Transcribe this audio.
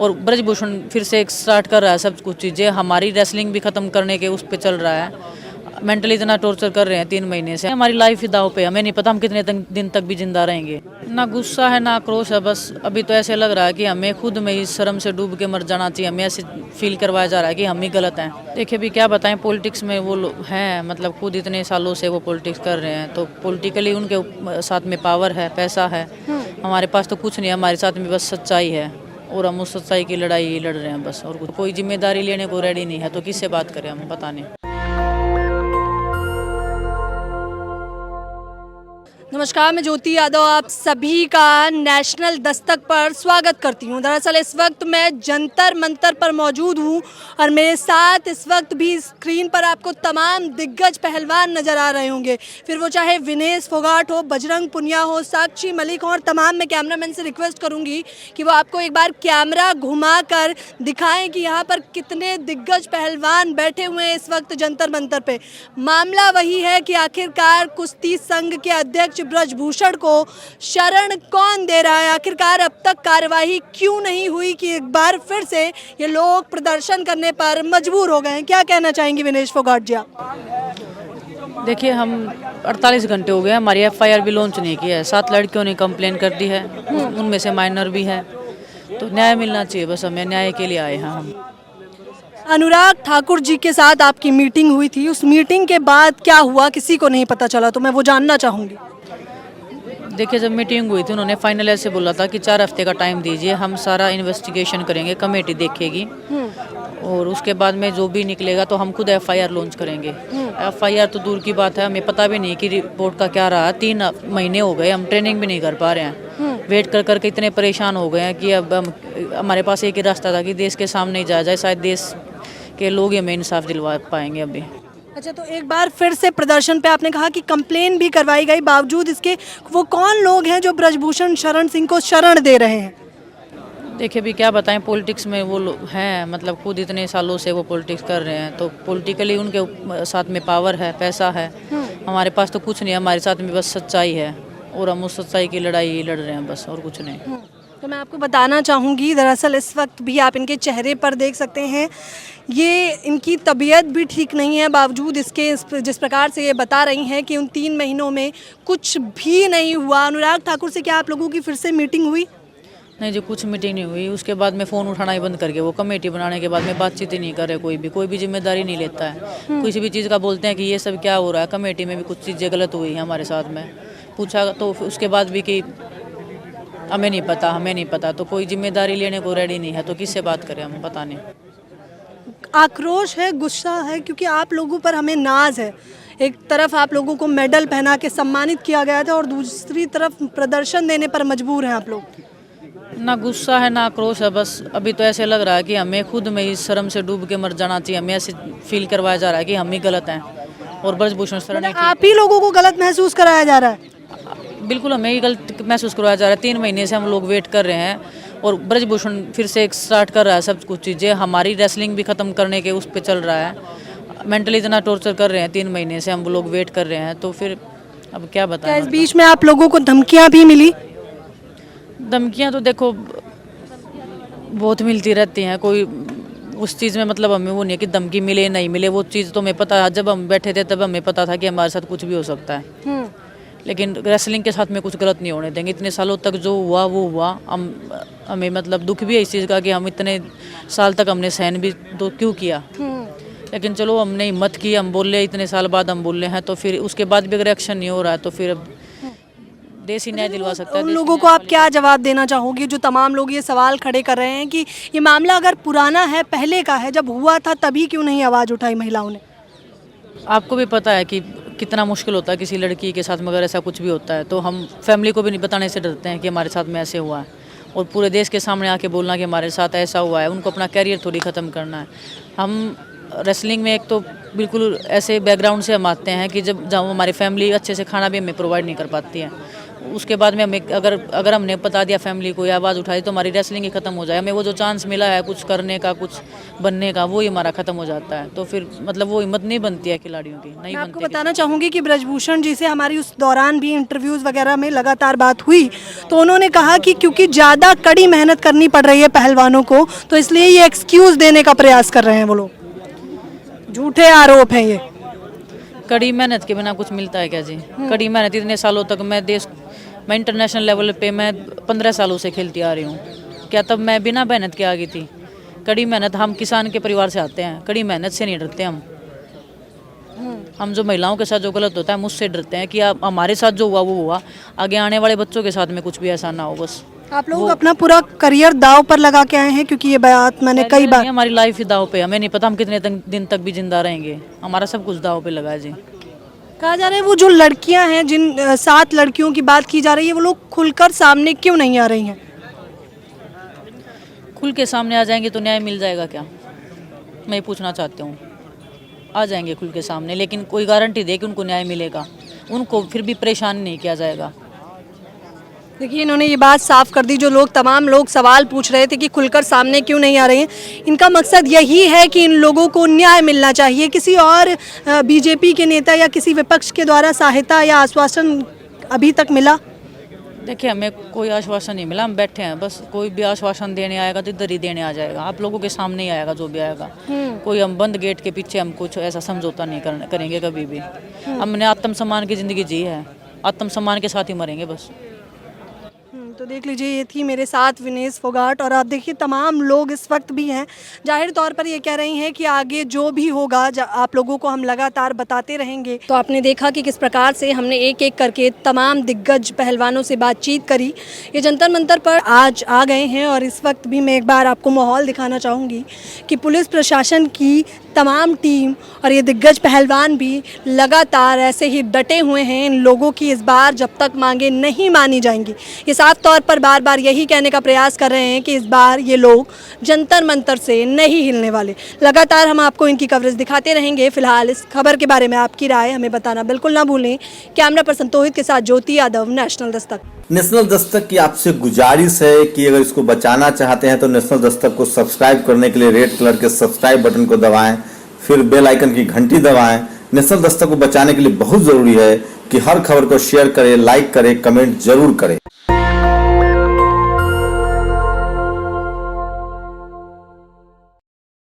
और ब्रजभूषण फिर से एक स्टार्ट कर रहा है सब कुछ चीज़ें, हमारी रेसलिंग भी ख़त्म करने के उस पर चल रहा है। मेंटली इतना टॉर्चर कर रहे हैं 3 महीने से, हमारी लाइफ ही दाव पे, हमें नहीं पता हम कितने दिन तक भी जिंदा रहेंगे। ना गुस्सा है ना आक्रोश है, बस अभी तो ऐसे लग रहा है कि हमें खुद में ही शर्म से डूब के मर जाना चाहिए। हमें ऐसे फील करवाया जा रहा है कि हम ही गलत हैं। देखिए भी क्या बताएं, पॉलिटिक्स में वो लोग हैं, मतलब खुद इतने सालों से वो पॉलिटिक्स कर रहे हैं, तो पॉलिटिकली उनके साथ में पावर है, पैसा है। हमारे पास तो कुछ नहीं है, हमारे साथ में बस सच्चाई है और हम उस सच्चाई की लड़ाई लड़ रहे हैं बस, और कोई जिम्मेदारी लेने को रेडी नहीं है, तो किससे बात करें हम, पता नहीं। नमस्कार, मैं ज्योति यादव आप सभी का नेशनल दस्तक पर स्वागत करती हूं। दरअसल इस वक्त मैं जंतर मंतर पर मौजूद हूं और मेरे साथ इस वक्त भी स्क्रीन पर आपको तमाम दिग्गज पहलवान नज़र आ रहे होंगे, फिर वो चाहे विनेश फोगाट हो, बजरंग पुनिया हो, साक्षी मलिक हो, और तमाम मैं कैमरामैन से रिक्वेस्ट करूंगी कि वो आपको एक बार कैमरा घुमा कर दिखाएं कि यहाँ पर कितने दिग्गज पहलवान बैठे हुए हैं इस वक्त जंतर मंतर पे। मामला वही है कि आखिरकार कुश्ती संघ के अध्यक्ष ब्रजभूषण को शरण कौन दे रहा है, आखिरकार अब तक कार्यवाही क्यों नहीं हुई कि एक बार फिर से ये लोग प्रदर्शन करने पर मजबूर हो गए हैं। क्या कहना चाहेंगे विनेश फोगाट जी आप? देखिए, हम 48 घंटे हो गए, हमारी FIR भी लॉन्च नहीं की है। 7 लड़कियों ने कंप्लेन कर दी है, उनमें से माइनर भी है, तो न्याय मिलना चाहिए, बस हमें न्याय के लिए आए हैं हम। अनुराग ठाकुर जी के साथ आपकी मीटिंग हुई थी, उस मीटिंग के बाद क्या हुआ किसी को नहीं पता चला, तो मैं वो जानना चाहूँगी। देखिए, जब मीटिंग हुई थी उन्होंने फाइनल ऐसे बोला था कि 4 हफ्ते का टाइम दीजिए, हम सारा इन्वेस्टिगेशन करेंगे, कमेटी देखेगी और उसके बाद में जो भी निकलेगा तो हम खुद FIR लॉन्च करेंगे। FIR तो दूर की बात है, हमें पता भी नहीं कि रिपोर्ट का क्या रहा। 3 महीने हो गए, हम ट्रेनिंग भी नहीं कर पा रहे हैं। वेट कर करके इतने परेशान हो गए हैं कि अब हमारे पास एक ही रास्ता था कि देश के सामने ही जाया जाए, शायद देश के लोग हमें इंसाफ दिलवा पाएंगे अभी। अच्छा, तो एक बार फिर से प्रदर्शन पे आपने कहा कि कंप्लेन भी करवाई गई, बावजूद इसके वो कौन लोग हैं जो ब्रजभूषण शरण सिंह को शरण दे रहे हैं? देखिए भी क्या बताएं, पॉलिटिक्स में वो लोग हैं, मतलब खुद इतने सालों से वो पॉलिटिक्स कर रहे हैं, तो पॉलिटिकली उनके साथ में पावर है, पैसा है। हमारे पास तो कुछ नहीं है, हमारे साथ में बस सच्चाई है और हम उस सच्चाई की लड़ाई लड़ रहे हैं बस, और कुछ नहीं। तो मैं आपको बताना चाहूँगी, दरअसल इस वक्त भी आप इनके चेहरे पर देख सकते हैं, ये इनकी तबीयत भी ठीक नहीं है, बावजूद इसके जिस प्रकार से ये बता रही हैं कि उन 3 महीनों में कुछ भी नहीं हुआ। अनुराग ठाकुर से क्या आप लोगों की फिर से मीटिंग हुई? नहीं जी, कुछ मीटिंग नहीं हुई। उसके बाद में फ़ोन उठाना ही बंद करके वो कमेटी बनाने के बाद में बातचीत ही नहीं कर रहे, कोई भी जिम्मेदारी नहीं लेता है। किसी भी चीज़ का बोलते हैं कि ये सब क्या हो रहा है, कमेटी में भी कुछ चीज़ें गलत हुई हैं हमारे साथ में। पूछा तो उसके बाद भी कि हमें नहीं पता, तो कोई जिम्मेदारी लेने को रेडी नहीं है, तो किससे बात करें हम, पता नहीं। आक्रोश है, गुस्सा है, क्योंकि आप लोगों पर हमें नाज है। एक तरफ आप लोगों को मेडल पहना के सम्मानित किया गया था और दूसरी तरफ प्रदर्शन देने पर मजबूर हैं आप लोग। ना गुस्सा है ना आक्रोश है, बस अभी तो ऐसे लग रहा है कि हमें खुद में ही शर्म से डूब के मर जाना चाहिए। हमें ऐसे फील करवाया जा रहा है कि हम ही गलत हैं और ब्रजभूषण शरण नहीं। आप ही लोगों को गलत महसूस कराया जा रहा है? बिल्कुल, हमें ही गलत महसूस करवाया जा रहा है। 3 महीने से हम लोग वेट कर रहे हैं और ब्रजभूषण फिर से एक स्टार्ट कर रहा है सब कुछ चीज़ें, हमारी रेसलिंग भी ख़त्म करने के उस पर चल रहा है। मेंटली इतना टॉर्चर कर रहे हैं 3 महीने से, हम लोग वेट कर रहे हैं, तो फिर अब क्या बताएं। इस बीच में आप लोगों को धमकियाँ भी मिली? धमकियाँ तो देखो बहुत मिलती रहती हैं, कोई उस चीज़ में मतलब हमें वो नहीं है कि धमकी मिले नहीं मिले, वो चीज़ तो हमें पता है। जब हम बैठे थे तब हमें पता था कि हमारे साथ कुछ भी हो सकता है, लेकिन रेसलिंग के साथ में कुछ गलत नहीं होने देंगे। इतने सालों तक जो हुआ वो हुआ। हमें मतलब दुख भी है इस चीज़ का कि हम इतने साल तक हमने सहन भी तो क्यों किया, लेकिन चलो हमने हिम्मत की, हम बोले, इतने साल बाद हम बोले हैं, तो फिर उसके बाद भी अगर एक्शन नहीं हो रहा है तो फिर अब देश ही न्याय दिलवा सकता है। उन लोगों को आप क्या जवाब देना चाहोगे जो तमाम लोग ये सवाल खड़े कर रहे हैं कि ये मामला अगर पुराना है, पहले का है, जब हुआ था तभी क्यों नहीं आवाज़ उठाई महिलाओं ने? आपको भी पता है कि कितना मुश्किल होता है किसी लड़की के साथ में अगर ऐसा कुछ भी होता है, तो हम फैमिली को भी नहीं बताने से डरते हैं कि हमारे साथ में ऐसे हुआ है, और पूरे देश के सामने आके बोलना कि हमारे साथ ऐसा हुआ है। उनको अपना कैरियर थोड़ी ख़त्म करना है। हम रेसलिंग में एक तो बिल्कुल ऐसे बैकग्राउंड से हम आते हैं कि जब हमारी फैमिली अच्छे से खाना भी हमें प्रोवाइड नहीं कर पाती है, उसके बाद में हमें अगर हमने बता दिया फैमिली को या आवाज़ उठाई तो हमारी रेसलिंग ही खत्म हो जाए। हमें वो जो चांस मिला है कुछ करने का, कुछ बनने का, वो ही हमारा खत्म हो जाता है। तो फिर मतलब वो हिम्मत नहीं बनती है खिलाड़ियों की, नहीं मैं आपको बनती। बताना चाहूँगी कि ब्रजभूषण जी से हमारी उस दौरान भी इंटरव्यूज़ वगैरह में लगातार बात हुई, तो उन्होंने कहा कि क्योंकि ज़्यादा कड़ी मेहनत करनी पड़ रही है पहलवानों को, तो इसलिए ये एक्सक्यूज़ देने का प्रयास कर रहे हैं वो लोग। झूठे आरोप हैं ये। कड़ी मेहनत के बिना कुछ मिलता है क्या जी? कड़ी मेहनत इतने सालों तक मैं इंटरनेशनल लेवल पे मैं 15 सालों से खेलती आ रही हूँ। क्या तब मैं बिना मेहनत के आ गई थी? कड़ी मेहनत, हम किसान के परिवार से आते हैं, कड़ी मेहनत से नहीं डरते हम जो महिलाओं के साथ जो गलत होता है मुझसे डरते हैं कि आप हमारे साथ जो हुआ वो हुआ, आगे आने वाले बच्चों के साथ में कुछ भी ऐसा ना हो। बस आप लोग अपना पूरा करियर दाव पर लगा के आए हैं, क्योंकि ये बात मैंने कई बार। हमारी लाइफ ही दाव पे है। हमें नहीं पता हम कितने दिन तक भी जिंदा रहेंगे। हमारा सब कुछ दाव पे लगा है जी। कहा जा रहा है वो जो लड़कियां हैं, जिन 7 लड़कियों की बात की जा रही है, वो लोग खुलकर सामने क्यों नहीं आ रही हैं? खुल के सामने आ जाएंगे तो न्याय मिल जाएगा क्या? मैं ये पूछना चाहती हूँ। आ जाएंगे खुल के सामने, लेकिन कोई गारंटी दे कि उनको न्याय मिलेगा? उनको फिर भी परेशान नहीं किया जाएगा। देखिए, इन्होंने ये बात साफ कर दी। जो लोग तमाम लोग सवाल पूछ रहे थे कि खुलकर सामने क्यों नहीं आ रहे हैं, इनका मकसद यही है कि इन लोगों को न्याय मिलना चाहिए। किसी और बीजेपी के नेता या किसी विपक्ष के द्वारा सहायता या आश्वासन अभी तक मिला? देखिए, हमें कोई आश्वासन नहीं मिला। हम बैठे हैं बस। कोई भी आश्वासन देने आएगा तो इधर ही देने आ जाएगा। आप लोगों के सामने ही आएगा जो भी आएगा। कोई हम बंद गेट के पीछे हम कुछ ऐसा समझौता नहीं करेंगे कभी भी। हमने आत्मसम्मान की ज़िंदगी जी है, आत्मसम्मान के साथ ही मरेंगे बस। तो देख लीजिए, ये थी मेरे साथ विनेश फोगाट। और आप देखिए, तमाम लोग इस वक्त भी हैं। जाहिर तौर पर ये कह रही हैं कि आगे जो भी होगा आप लोगों को हम लगातार बताते रहेंगे। तो आपने देखा कि किस प्रकार से हमने एक एक करके तमाम दिग्गज पहलवानों से बातचीत करी। ये जंतर मंतर पर आज आ गए हैं और इस वक्त भी मैं एक बार आपको माहौल दिखाना चाहूँगी कि पुलिस प्रशासन की तमाम टीम और ये दिग्गज पहलवान भी लगातार ऐसे ही डटे हुए हैं। इन लोगों की इस बार जब तक मांगे नहीं मानी जाएंगी, ये साफ तौर पर बार बार यही कहने का प्रयास कर रहे हैं कि इस बार ये लोग जंतर मंतर से नहीं हिलने वाले। लगातार हम आपको इनकी कवरेज दिखाते रहेंगे। फिलहाल इस खबर के बारे में आपकी राय हमें बताना बिल्कुल ना भूलें। कैमरा पर्सन तोहित के साथ ज्योति यादव, नेशनल दस्तक। नेशनल दस्तक की आपसे गुजारिश है कि अगर इसको बचाना चाहते हैं तो नेशनल दस्तक को सब्सक्राइब करने के लिए रेड कलर के सब्सक्राइब बटन को दबाएं, फिर बेल आइकन की घंटी दबाएं। नेशनल दस्तक को बचाने के लिए बहुत जरूरी है कि हर खबर को शेयर करें, लाइक करें, कमेंट जरूर करें।